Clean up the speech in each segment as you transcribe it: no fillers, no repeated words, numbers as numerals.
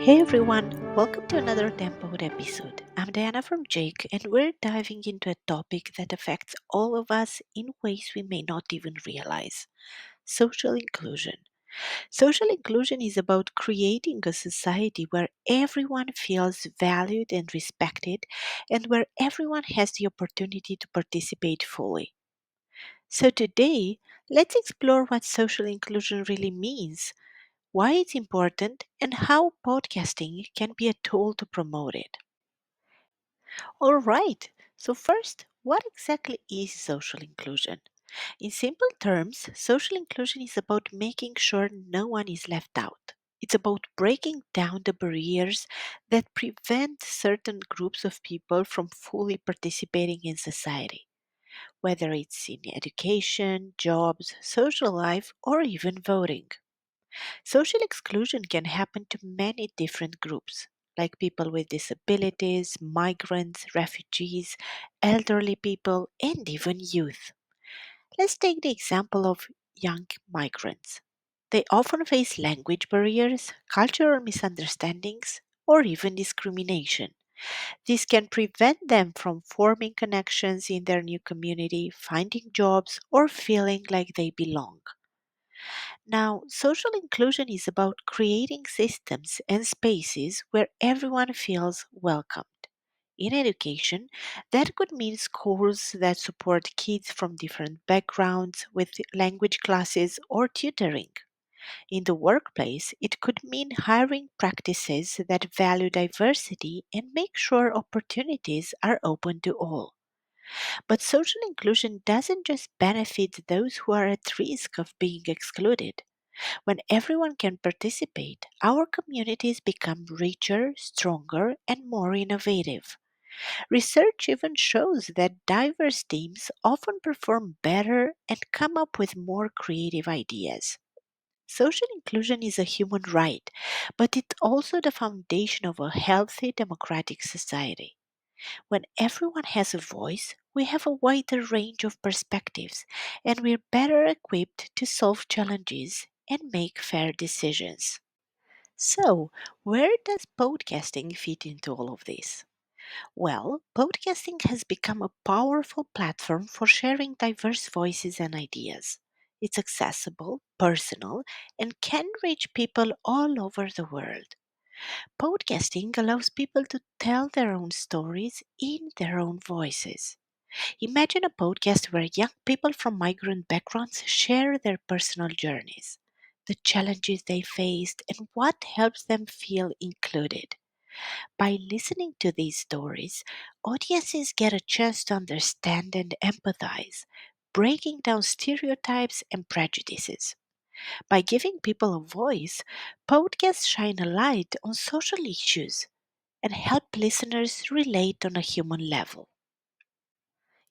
Hey everyone, welcome to another Tempoed episode. I'm Diana from Jake, and we're diving into a topic that affects all of us in ways we may not even realize: social inclusion. Social inclusion is about creating a society where everyone feels valued and respected, and where everyone has the opportunity to participate fully. So, today, let's explore what social inclusion really means, why it's important, and how podcasting can be a tool to promote it. All right, so first, what exactly is social inclusion? In simple terms, social inclusion is about making sure no one is left out. It's about breaking down the barriers that prevent certain groups of people from fully participating in society, whether it's in education, jobs, social life, or even voting. Social exclusion can happen to many different groups, like people with disabilities, migrants, refugees, elderly people, and even youth. Let's take the example of young migrants. They often face language barriers, cultural misunderstandings, or even discrimination. This can prevent them from forming connections in their new community, finding jobs, or feeling like they belong. Now, social inclusion is about creating systems and spaces where everyone feels welcomed. In education, that could mean schools that support kids from different backgrounds with language classes or tutoring. In the workplace, it could mean hiring practices that value diversity and make sure opportunities are open to all. But social inclusion doesn't just benefit those who are at risk of being excluded. When everyone can participate, our communities become richer, stronger, and more innovative. Research even shows that diverse teams often perform better and come up with more creative ideas. Social inclusion is a human right, but it's also the foundation of a healthy democratic society. When everyone has a voice, we have a wider range of perspectives and we're better equipped to solve challenges and make fair decisions. So, where does podcasting fit into all of this? Well, podcasting has become a powerful platform for sharing diverse voices and ideas. It's accessible, personal, and can reach people all over the world. Podcasting allows people to tell their own stories in their own voices. Imagine a podcast where young people from migrant backgrounds share their personal journeys, the challenges they faced, and what helps them feel included. By listening to these stories, audiences get a chance to understand and empathize, breaking down stereotypes and prejudices. By giving people a voice, podcasts shine a light on social issues and help listeners relate on a human level.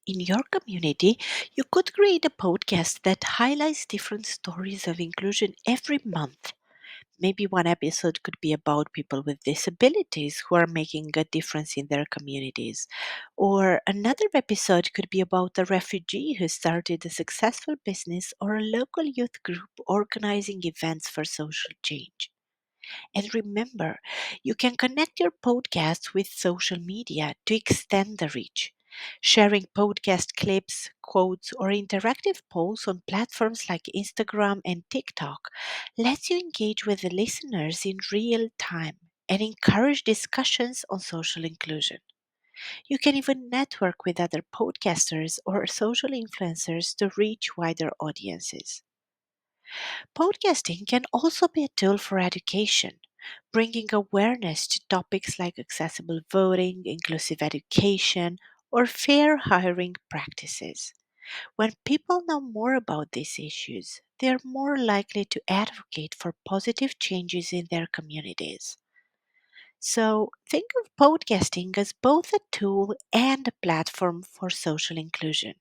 In your community, you could create a podcast that highlights different stories of inclusion every month. Maybe one episode could be about people with disabilities who are making a difference in their communities. Or another episode could be about a refugee who started a successful business or a local youth group organizing events for social change. And remember, you can connect your podcast with social media to extend the reach. Sharing podcast clips, quotes, or interactive polls on platforms like Instagram and TikTok lets you engage with the listeners in real time and encourage discussions on social inclusion. You can even network with other podcasters or social influencers to reach wider audiences. Podcasting can also be a tool for education, bringing awareness to topics like accessible voting, inclusive education, or fair hiring practices. When people know more about these issues, they are more likely to advocate for positive changes in their communities. So, think of podcasting as both a tool and a platform for social inclusion.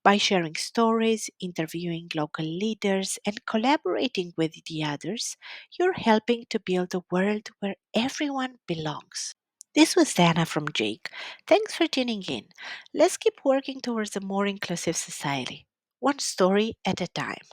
By sharing stories, interviewing local leaders, and collaborating with the others, you're helping to build a world where everyone belongs. This was Dana from Jake. Thanks for tuning in. Let's keep working towards a more inclusive society, one story at a time.